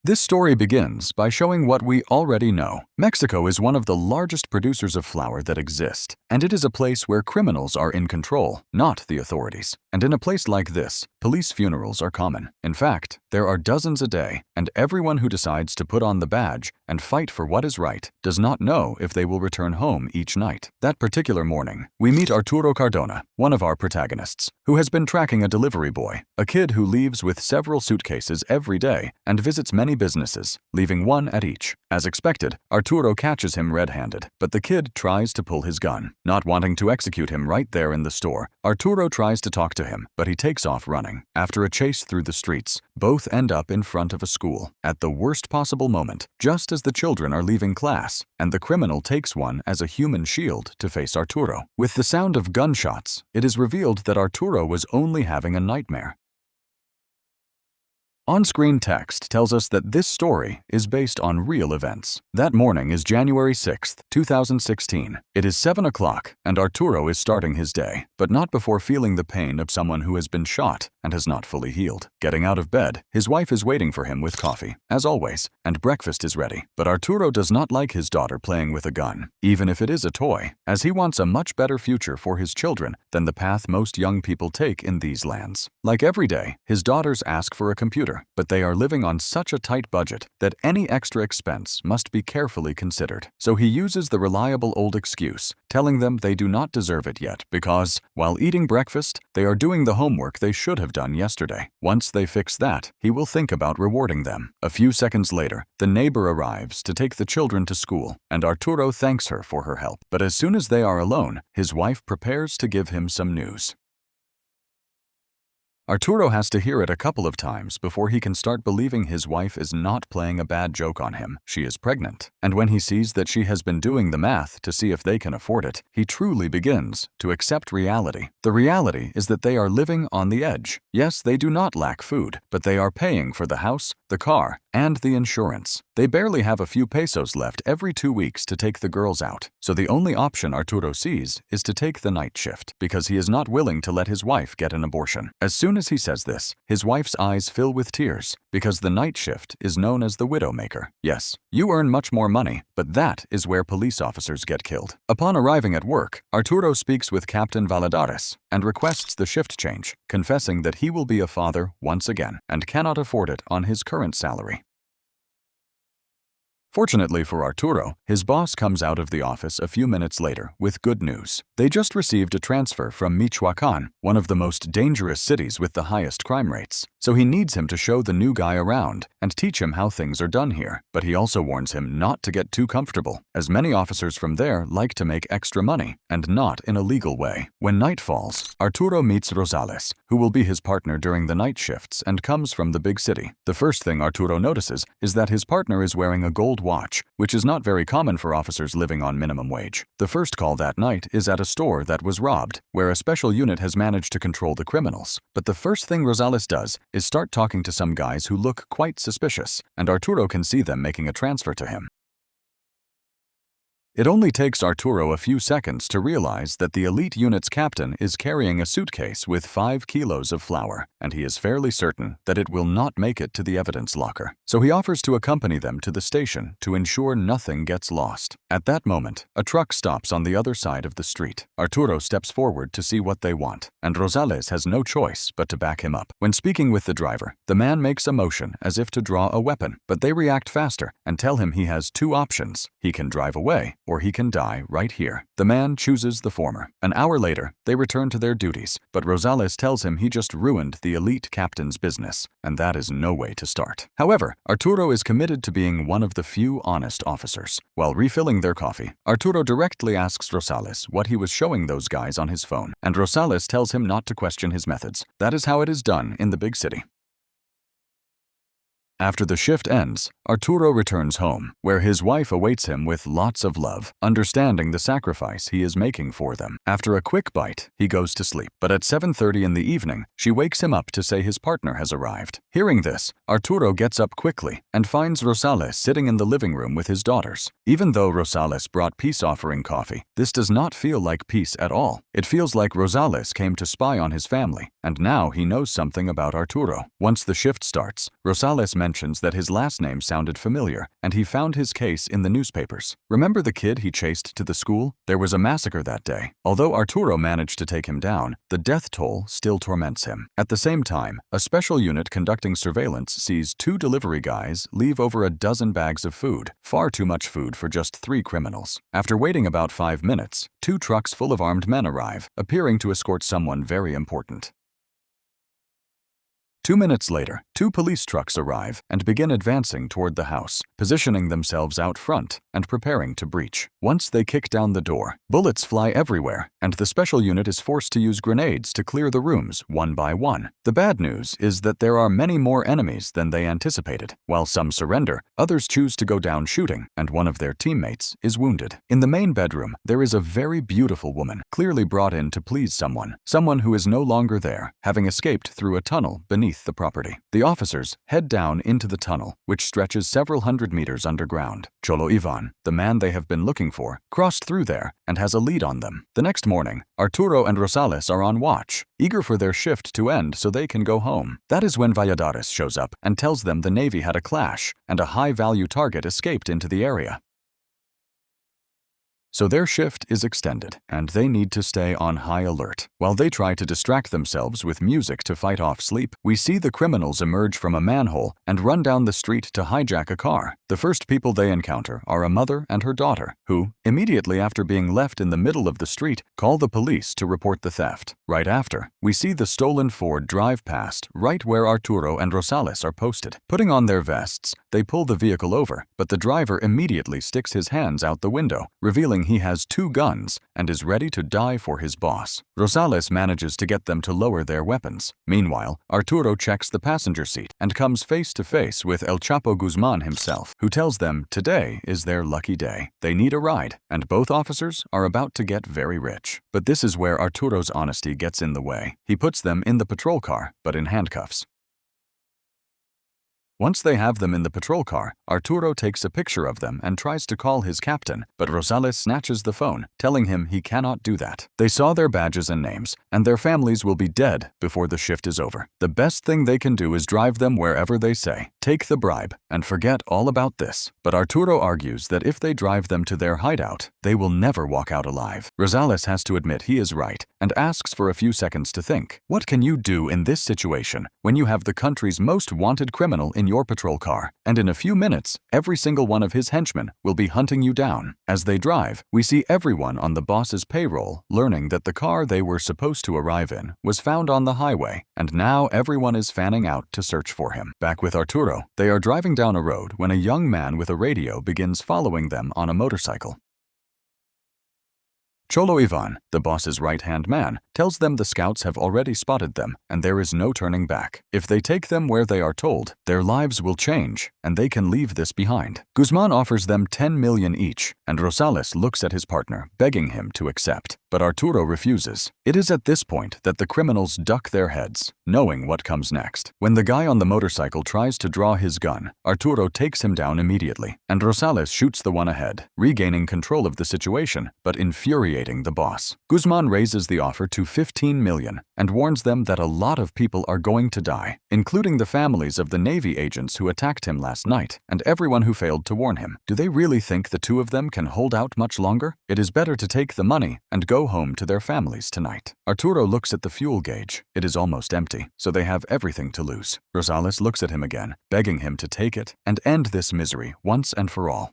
This story begins by showing what we already know. Mexico is one of the largest producers of flour that exist, and it is a place where criminals are in control, not the authorities. And in a place like this, police funerals are common. In fact, there are dozens a day, and everyone who decides to put on the badge and fight for what is right does not know if they will return home each night. That particular morning, we meet Arturo Cardona, one of our protagonists, who has been tracking a delivery boy, a kid who leaves with several suitcases every day and visits many businesses, leaving one at each. As expected, Arturo catches him red-handed, but the kid tries to pull his gun. Not wanting to execute him right there in the store, Arturo tries to talk to him, but he takes off running. After a chase through the streets, both end up in front of a school, at the worst possible moment, just as the children are leaving class, and the criminal takes one as a human shield to face Arturo. With the sound of gunshots, it is revealed that Arturo was only having a nightmare. On-screen text tells us that this story is based on real events. That morning is January 6th, 2016. It is 7 o'clock, and Arturo is starting his day, but not before feeling the pain of someone who has been shot and has not fully healed. Getting out of bed, his wife is waiting for him with coffee, as always, and breakfast is ready. But Arturo does not like his daughter playing with a gun, even if it is a toy, as he wants a much better future for his children than the path most young people take in these lands. Like every day, his daughters ask for a computer, but they are living on such a tight budget that any extra expense must be carefully considered. So he uses the reliable old excuse, telling them they do not deserve it yet because, while eating breakfast, they are doing the homework they should have done yesterday. Once they fix that, he will think about rewarding them. A few seconds later, the neighbor arrives to take the children to school, and Arturo thanks her for her help. But as soon as they are alone, his wife prepares to give him some news. Arturo has to hear it a couple of times before he can start believing his wife is not playing a bad joke on him. She is pregnant, and when he sees that she has been doing the math to see if they can afford it, he truly begins to accept reality. The reality is that they are living on the edge. Yes, they do not lack food, but they are paying for the house, the car, and the insurance. They barely have a few pesos left every 2 weeks to take the girls out, so the only option Arturo sees is to take the night shift, because he is not willing to let his wife get an abortion. As soon as he says this, his wife's eyes fill with tears, because the night shift is known as the widowmaker. Yes, you earn much more money, but that is where police officers get killed. Upon arriving at work, Arturo speaks with Captain Valadares and requests the shift change, confessing that he will be a father once again and cannot afford it on his current salary. Fortunately for Arturo, his boss comes out of the office a few minutes later with good news. They just received a transfer from Michoacan, one of the most dangerous cities with the highest crime rates. So he needs him to show the new guy around and teach him how things are done here. But he also warns him not to get too comfortable, as many officers from there like to make extra money, and not in a legal way. When night falls, Arturo meets Rosales, who will be his partner during the night shifts and comes from the big city. The first thing Arturo notices is that his partner is wearing a gold watch, which is not very common for officers living on minimum wage. The first call that night is at a store that was robbed, where a special unit has managed to control the criminals. But the first thing Rosales does is start talking to some guys who look quite suspicious, and Arturo can see them making a transfer to him. It only takes Arturo a few seconds to realize that the elite unit's captain is carrying a suitcase with 5 kilos of flour, and he is fairly certain that it will not make it to the evidence locker. So he offers to accompany them to the station to ensure nothing gets lost. At that moment, a truck stops on the other side of the street. Arturo steps forward to see what they want, and Rosales has no choice but to back him up. When speaking with the driver, the man makes a motion as if to draw a weapon, but they react faster and tell him he has 2 options. He can drive away, or he can die right here. The man chooses the former. An hour later, they return to their duties, but Rosales tells him he just ruined the elite captain's business, and that is no way to start. However, Arturo is committed to being one of the few honest officers. While refilling their coffee, Arturo directly asks Rosales what he was showing those guys on his phone, and Rosales tells him not to question his methods. That is how it is done in the big city. After the shift ends, Arturo returns home, where his wife awaits him with lots of love, understanding the sacrifice he is making for them. After a quick bite, he goes to sleep, but at 7:30 in the evening, she wakes him up to say his partner has arrived. Hearing this, Arturo gets up quickly and finds Rosales sitting in the living room with his daughters. Even though Rosales brought peace-offering coffee, this does not feel like peace at all. It feels like Rosales came to spy on his family and now he knows something about Arturo. Once the shift starts, Rosales mentions that his last name sounded familiar, and he found his case in the newspapers. Remember the kid he chased to the school? There was a massacre that day. Although Arturo managed to take him down, the death toll still torments him. At the same time, a special unit conducting surveillance sees 2 delivery guys leave over a dozen bags of food, far too much food for just 3 criminals. After waiting about 5 minutes, 2 trucks full of armed men arrive, appearing to escort someone very important. 2 minutes later, 2 police trucks arrive and begin advancing toward the house, positioning themselves out front and preparing to breach. Once they kick down the door, bullets fly everywhere, and the special unit is forced to use grenades to clear the rooms one by one. The bad news is that there are many more enemies than they anticipated. While some surrender, others choose to go down shooting, and one of their teammates is wounded. In the main bedroom, there is a very beautiful woman, clearly brought in to please someone who is no longer there, having escaped through a tunnel beneath the property. The officers head down into the tunnel, which stretches several hundred meters underground. Cholo Ivan, the man they have been looking for, crossed through there and has a lead on them. The next morning, Arturo and Rosales are on watch, eager for their shift to end so they can go home. That is when Valladares shows up and tells them the Navy had a clash and a high-value target escaped into the area. So their shift is extended, and they need to stay on high alert. While they try to distract themselves with music to fight off sleep, we see the criminals emerge from a manhole and run down the street to hijack a car. The first people they encounter are a mother and her daughter, who, immediately after being left in the middle of the street, call the police to report the theft. Right after, we see the stolen Ford drive past right where Arturo and Rosales are posted. Putting on their vests, they pull the vehicle over, but the driver immediately sticks his hands out the window, revealing he has 2 guns and is ready to die for his boss. Rosales manages to get them to lower their weapons. Meanwhile, Arturo checks the passenger seat and comes face to face with El Chapo Guzman himself, who tells them today is their lucky day. They need a ride, and both officers are about to get very rich. But this is where Arturo's honesty gets in the way. He puts them in the patrol car, but in handcuffs. Once they have them in the patrol car, Arturo takes a picture of them and tries to call his captain, but Rosales snatches the phone, telling him he cannot do that. They saw their badges and names, and their families will be dead before the shift is over. The best thing they can do is drive them wherever they say. Take the bribe and forget all about this. But Arturo argues that if they drive them to their hideout, they will never walk out alive. Rosales has to admit he is right and asks for a few seconds to think. What can you do in this situation when you have the country's most wanted criminal in your patrol car, and in a few minutes, every single one of his henchmen will be hunting you down? As they drive, we see everyone on the boss's payroll learning that the car they were supposed to arrive in was found on the highway, and now everyone is fanning out to search for him. Back with Arturo, they are driving down a road when a young man with a radio begins following them on a motorcycle. Cholo Ivan, the boss's right-hand man, tells them the scouts have already spotted them and there is no turning back. If they take them where they are told, their lives will change and they can leave this behind. Guzman offers them 10 million each, and Rosales looks at his partner, begging him to accept. But Arturo refuses. It is at this point that the criminals duck their heads, knowing what comes next. When the guy on the motorcycle tries to draw his gun, Arturo takes him down immediately, and Rosales shoots the one ahead, regaining control of the situation, but infuriating the boss. Guzman raises the offer to 15 million and warns them that a lot of people are going to die, including the families of the Navy agents who attacked him last night and everyone who failed to warn him. Do they really think the 2 of them can hold out much longer? It is better to take the money and go home to their families tonight. Arturo looks at the fuel gauge. It is almost empty, so they have everything to lose. Rosales looks at him again, begging him to take it and end this misery once and for all.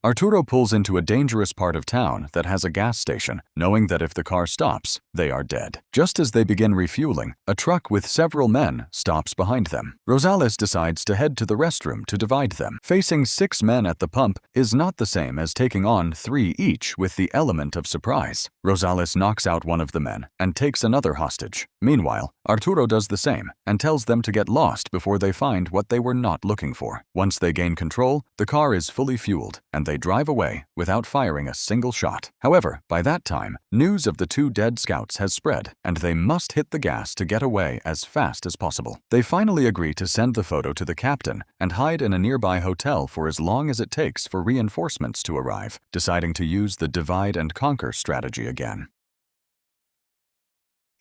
Arturo pulls into a dangerous part of town that has a gas station, knowing that if the car stops, they are dead. Just as they begin refueling, a truck with several men stops behind them. Rosales decides to head to the restroom to divide them. Facing 6 men at the pump is not the same as taking on 3 each with the element of surprise. Rosales knocks out one of the men and takes another hostage. Meanwhile, Arturo does the same and tells them to get lost before they find what they were not looking for. Once they gain control, the car is fully fueled and they drive away without firing a single shot. However, by that time, news of the 2 dead scouts has spread, and they must hit the gas to get away as fast as possible. They finally agree to send the photo to the captain and hide in a nearby hotel for as long as it takes for reinforcements to arrive, deciding to use the divide and conquer strategy again.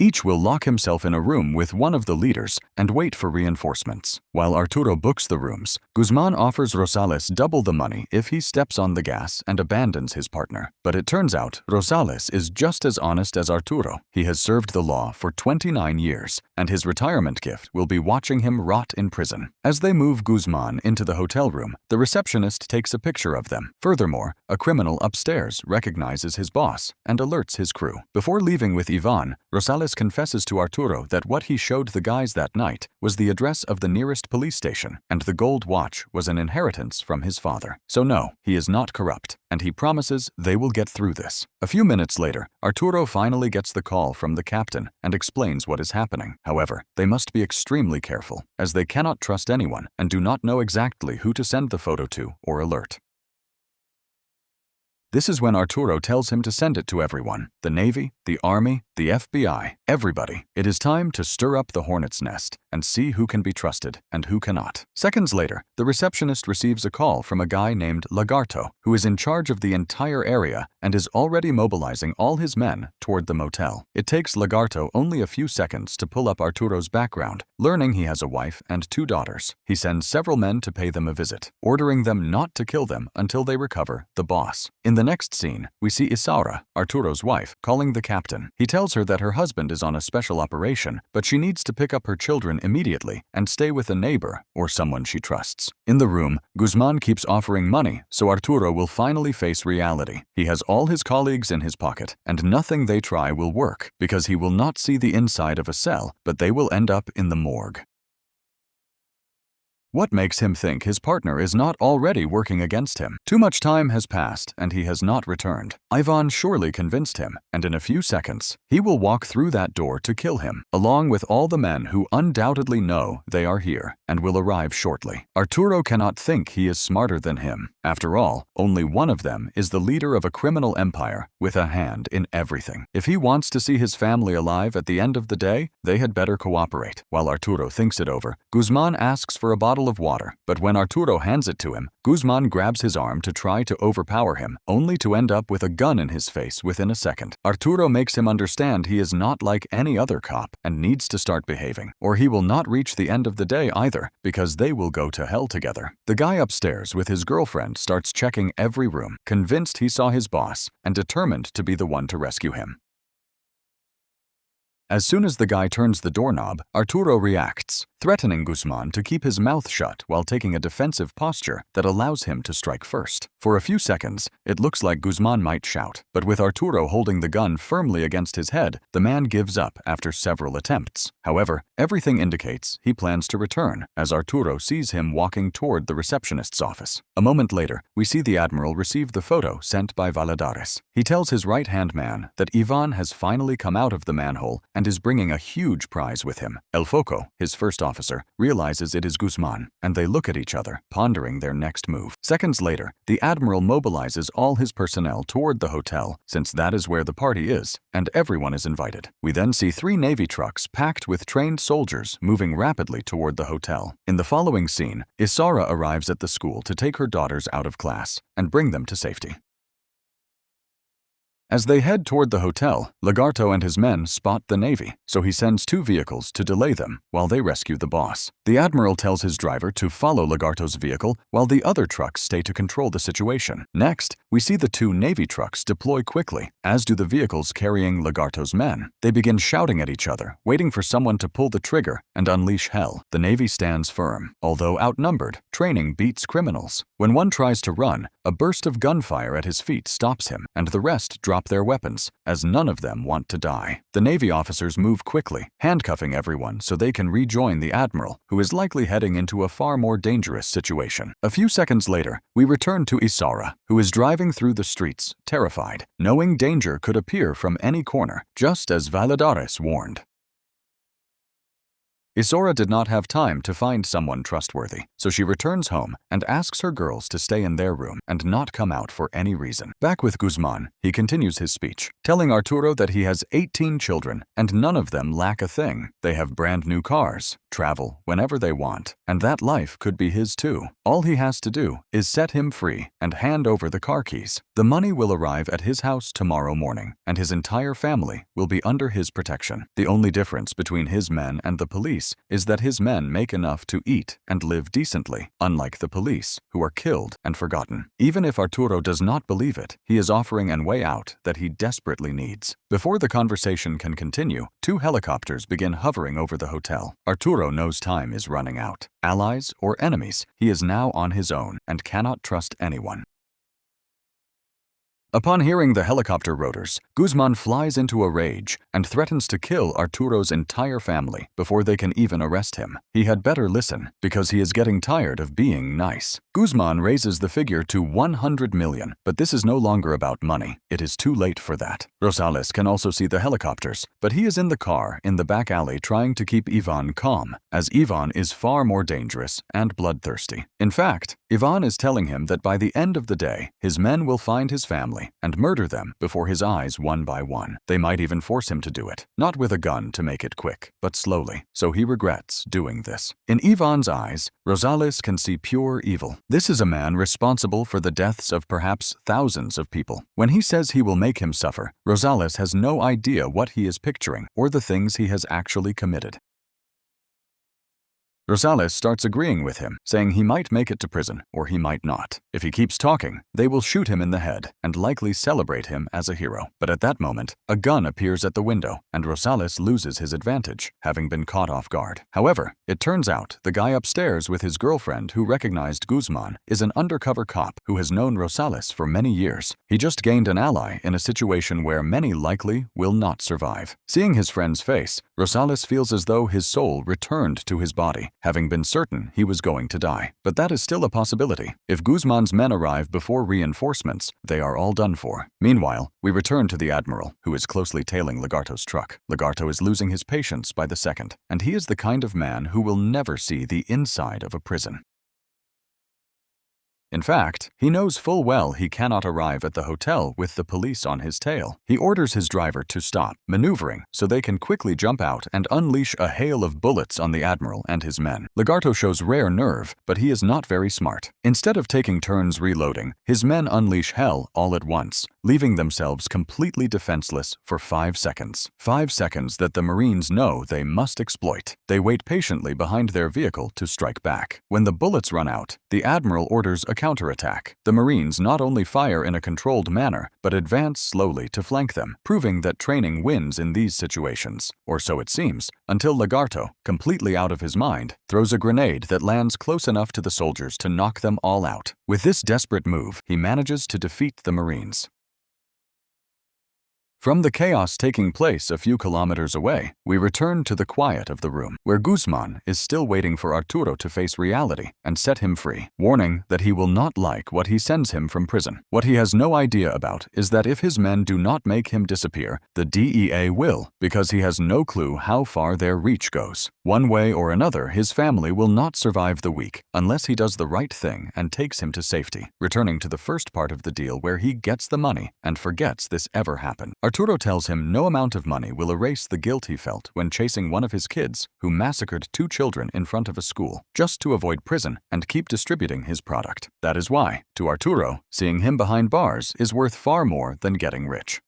Each will lock himself in a room with one of the leaders and wait for reinforcements. While Arturo books the rooms, Guzman offers Rosales double the money if he steps on the gas and abandons his partner. But it turns out Rosales is just as honest as Arturo. He has served the law for 29 years, and his retirement gift will be watching him rot in prison. As they move Guzman into the hotel room, the receptionist takes a picture of them. Furthermore, a criminal upstairs recognizes his boss and alerts his crew. Before leaving with Ivan, Rosales confesses to Arturo that what he showed the guys that night was the address of the nearest police station, and the gold watch was an inheritance from his father. So no, he is not corrupt, and he promises they will get through this. A few minutes later, Arturo finally gets the call from the captain and explains what is happening. However, they must be extremely careful, as they cannot trust anyone and do not know exactly who to send the photo to or alert. This is when Arturo tells him to send it to everyone: the Navy, the Army, the FBI, everybody. It is time to stir up the hornet's nest and see who can be trusted and who cannot. Seconds later, the receptionist receives a call from a guy named Lagarto, who is in charge of the entire area and is already mobilizing all his men toward the motel. It takes Lagarto only a few seconds to pull up Arturo's background, learning he has a wife and 2 daughters. He sends several men to pay them a visit, ordering them not to kill them until they recover the boss. In the next scene, we see Isaura, Arturo's wife, calling the captain. He tells her that her husband is on a special operation, but she needs to pick up her children immediately and stay with a neighbor or someone she trusts. In the room, Guzman keeps offering money, so Arturo will finally face reality. He has all his colleagues in his pocket, and nothing they try will work, because he will not see the inside of a cell, but they will end up in the morgue. What makes him think his partner is not already working against him? Too much time has passed and he has not returned. Ivan surely convinced him, and in a few seconds, he will walk through that door to kill him, along with all the men who undoubtedly know they are here and will arrive shortly. Arturo cannot think he is smarter than him. After all, only one of them is the leader of a criminal empire with a hand in everything. If he wants to see his family alive at the end of the day, they had better cooperate. While Arturo thinks it over, Guzman asks for a bottle of water, but when Arturo hands it to him, Guzman grabs his arm to try to overpower him, only to end up with a gun in his face within a second. Arturo makes him understand he is not like any other cop and needs to start behaving, or he will not reach the end of the day either, because they will go to hell together. The guy upstairs with his girlfriend starts checking every room, convinced he saw his boss and determined to be the one to rescue him. As soon as the guy turns the doorknob, Arturo reacts, threatening Guzman to keep his mouth shut while taking a defensive posture that allows him to strike first. For a few seconds, it looks like Guzman might shout, but with Arturo holding the gun firmly against his head, the man gives up after several attempts. However, everything indicates he plans to return, as Arturo sees him walking toward the receptionist's office. A moment later, we see the Admiral receive the photo sent by Valladares. He tells his right-hand man that Ivan has finally come out of the manhole and is bringing a huge prize with him. El Foco, his first officer, realizes it is Guzman, and they look at each other, pondering their next move. Seconds later, the Admiral mobilizes all his personnel toward the hotel, since that is where the party is, and everyone is invited. We then see 3 Navy trucks packed with trained soldiers moving rapidly toward the hotel. In the following scene, Isaura arrives at the school to take her daughters out of class and bring them to safety. As they head toward the hotel, Lagarto and his men spot the Navy, so he sends 2 vehicles to delay them while they rescue the boss. The Admiral tells his driver to follow Lagarto's vehicle while the other trucks stay to control the situation. Next, we see the 2 Navy trucks deploy quickly, as do the vehicles carrying Lagarto's men. They begin shouting at each other, waiting for someone to pull the trigger and unleash hell. The Navy stands firm. Although outnumbered, training beats criminals. When one tries to run, a burst of gunfire at his feet stops him, and the rest drop their weapons, as none of them want to die. The Navy officers move quickly, handcuffing everyone so they can rejoin the Admiral, who is likely heading into a far more dangerous situation. A few seconds later, we return to Isaura, who is driving through the streets, terrified, knowing danger could appear from any corner, just as Valladares warned. Isora did not have time to find someone trustworthy, so she returns home and asks her girls to stay in their room and not come out for any reason. Back with Guzman, he continues his speech, telling Arturo that he has 18 children and none of them lack a thing. They have brand new cars, travel whenever they want, and that life could be his too. All he has to do is set him free and hand over the car keys. The money will arrive at his house tomorrow morning, and his entire family will be under his protection. The only difference between his men and the police is that his men make enough to eat and live decently, unlike the police, who are killed and forgotten. Even if Arturo does not believe it, he is offering an way out that he desperately needs. Before the conversation can continue, 2 helicopters begin hovering over the hotel. Arturo knows time is running out. Allies or enemies, he is now on his own and cannot trust anyone. Upon hearing the helicopter rotors, Guzman flies into a rage and threatens to kill Arturo's entire family before they can even arrest him. He had better listen, because he is getting tired of being nice. Guzman raises the figure to 100 million, but this is no longer about money. It is too late for that. Rosales can also see the helicopters, but he is in the car in the back alley trying to keep Ivan calm, as Ivan is far more dangerous and bloodthirsty. In fact, Ivan is telling him that by the end of the day, his men will find his family and murder them before his eyes one by one. They might even force him to do it, not with a gun to make it quick, but slowly, so he regrets doing this. In Ivan's eyes, Rosales can see pure evil. This is a man responsible for the deaths of perhaps thousands of people. When he says he will make him suffer, Rosales has no idea what he is picturing or the things he has actually committed. Rosales starts agreeing with him, saying he might make it to prison, or he might not. If he keeps talking, they will shoot him in the head and likely celebrate him as a hero. But at that moment, a gun appears at the window, and Rosales loses his advantage, having been caught off guard. However, it turns out the guy upstairs with his girlfriend who recognized Guzman is an undercover cop who has known Rosales for many years. He just gained an ally in a situation where many likely will not survive. Seeing his friend's face, Rosales feels as though his soul returned to his body, having been certain he was going to die. But that is still a possibility. If Guzman's men arrive before reinforcements, they are all done for. Meanwhile, we return to the Admiral, who is closely tailing Lagarto's truck. Lagarto is losing his patience by the second, and he is the kind of man who will never see the inside of a prison. In fact, he knows full well he cannot arrive at the hotel with the police on his tail. He orders his driver to stop, maneuvering so they can quickly jump out and unleash a hail of bullets on the Admiral and his men. Lagarto shows rare nerve, but he is not very smart. Instead of taking turns reloading, his men unleash hell all at once, leaving themselves completely defenseless for 5 seconds. 5 seconds that the Marines know they must exploit. They wait patiently behind their vehicle to strike back. When the bullets run out, the Admiral orders a counterattack. The Marines not only fire in a controlled manner, but advance slowly to flank them, proving that training wins in these situations. Or so it seems, until Lagarto, completely out of his mind, throws a grenade that lands close enough to the soldiers to knock them all out. With this desperate move, he manages to defeat the Marines. From the chaos taking place a few kilometers away, we return to the quiet of the room, where Guzman is still waiting for Arturo to face reality and set him free, warning that he will not like what he sends him from prison. What he has no idea about is that if his men do not make him disappear, the DEA will, because he has no clue how far their reach goes. One way or another, his family will not survive the week unless he does the right thing and takes him to safety, returning to the first part of the deal where he gets the money and forgets this ever happened. Arturo tells him no amount of money will erase the guilt he felt when chasing one of his kids who massacred 2 children in front of a school just to avoid prison and keep distributing his product. That is why, to Arturo, seeing him behind bars is worth far more than getting rich.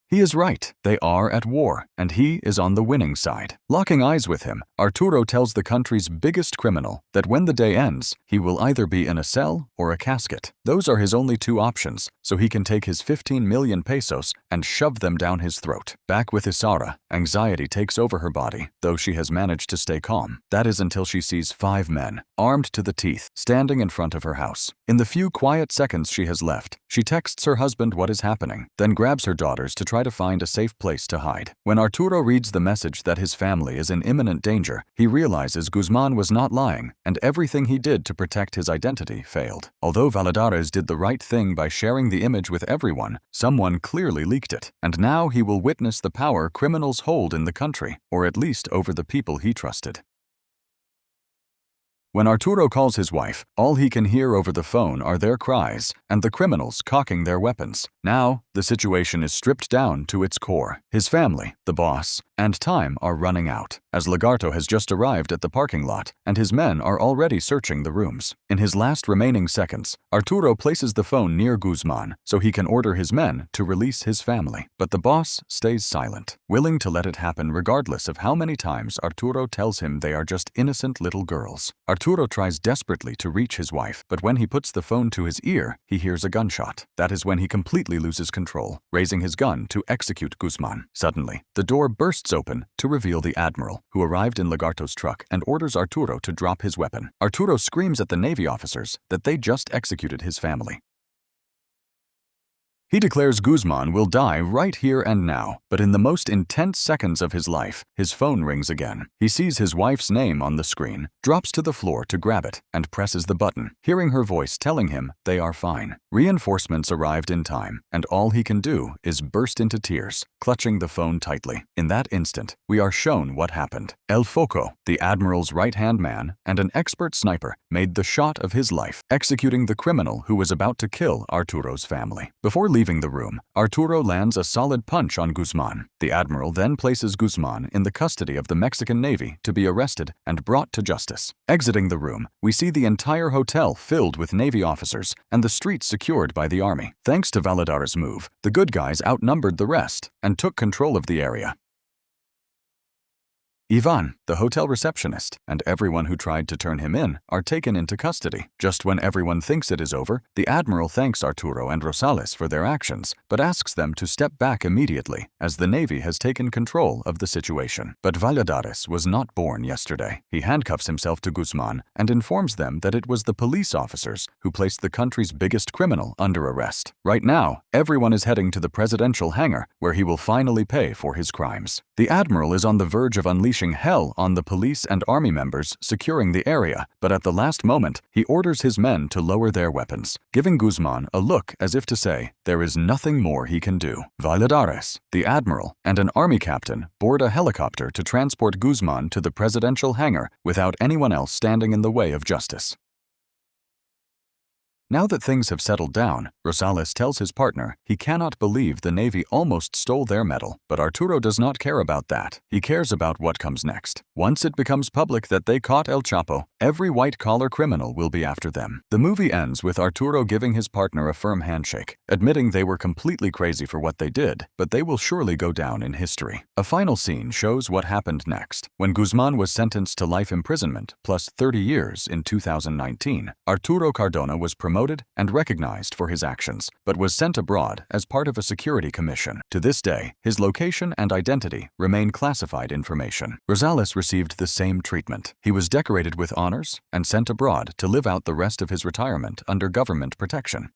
He is right, they are at war, and he is on the winning side. Locking eyes with him, Arturo tells the country's biggest criminal that when the day ends, he will either be in a cell or a casket. Those are his only 2 options, so he can take his 15 million pesos and shove them down his throat. Back with Isara, anxiety takes over her body, though she has managed to stay calm. That is until she sees 5 men, armed to the teeth, standing in front of her house. In the few quiet seconds she has left, She texts her husband what is happening, then grabs her daughters to try to find a safe place to hide. When Arturo reads the message that his family is in imminent danger, he realizes Guzman was not lying, and everything he did to protect his identity failed. Although Valladares did the right thing by sharing the image with everyone, someone clearly leaked it, and now he will witness the power criminals hold in the country, or at least over the people he trusted. When Arturo calls his wife, all he can hear over the phone are their cries and the criminals cocking their weapons. Now, the situation is stripped down to its core. His family, the boss, and time are running out, as Lagarto has just arrived at the parking lot and his men are already searching the rooms. In his last remaining seconds, Arturo places the phone near Guzman so he can order his men to release his family. But the boss stays silent, willing to let it happen regardless of how many times Arturo tells him they are just innocent little girls. Arturo tries desperately to reach his wife, but when he puts the phone to his ear, he hears a gunshot. That is when he completely loses control, raising his gun to execute Guzman. Suddenly, the door bursts open to reveal the Admiral, who arrived in Lagarto's truck and orders Arturo to drop his weapon. Arturo screams at the Navy officers that they just executed his family. He declares Guzman will die right here and now, but in the most intense seconds of his life, his phone rings again. He sees his wife's name on the screen, drops to the floor to grab it, and presses the button, hearing her voice telling him they are fine. Reinforcements arrived in time, and all he can do is burst into tears, clutching the phone tightly. In that instant, we are shown what happened. El Foco, the Admiral's right-hand man and an expert sniper, made the shot of his life, executing the criminal who was about to kill Arturo's family. Before leaving the room, Arturo lands a solid punch on Guzman. The Admiral then places Guzman in the custody of the Mexican Navy to be arrested and brought to justice. Exiting the room, we see the entire hotel filled with Navy officers and the streets secured by the army. Thanks to Valladares' move, the good guys outnumbered the rest and took control of the area. Ivan, the hotel receptionist, and everyone who tried to turn him in are taken into custody. Just when everyone thinks it is over, the Admiral thanks Arturo and Rosales for their actions, but asks them to step back immediately, as the Navy has taken control of the situation. But Valladares was not born yesterday. He handcuffs himself to Guzman and informs them that it was the police officers who placed the country's biggest criminal under arrest. Right now, everyone is heading to the presidential hangar, where he will finally pay for his crimes. The Admiral is on the verge of unleashing hell on the police and army members securing the area, but at the last moment, he orders his men to lower their weapons, giving Guzman a look as if to say, there is nothing more he can do. Valladares, the Admiral, and an army captain board a helicopter to transport Guzman to the presidential hangar without anyone else standing in the way of justice. Now that things have settled down, Rosales tells his partner he cannot believe the Navy almost stole their medal, but Arturo does not care about that. He cares about what comes next. Once it becomes public that they caught El Chapo, every white-collar criminal will be after them. The movie ends with Arturo giving his partner a firm handshake, admitting they were completely crazy for what they did, but they will surely go down in history. A final scene shows what happened next. When Guzman was sentenced to life imprisonment plus 30 years in 2019, Arturo Cardona was promoted and recognized for his actions, but was sent abroad as part of a security commission. To this day, his location and identity remain classified information. Rosales received the same treatment. He was decorated with honors and sent abroad to live out the rest of his retirement under government protection.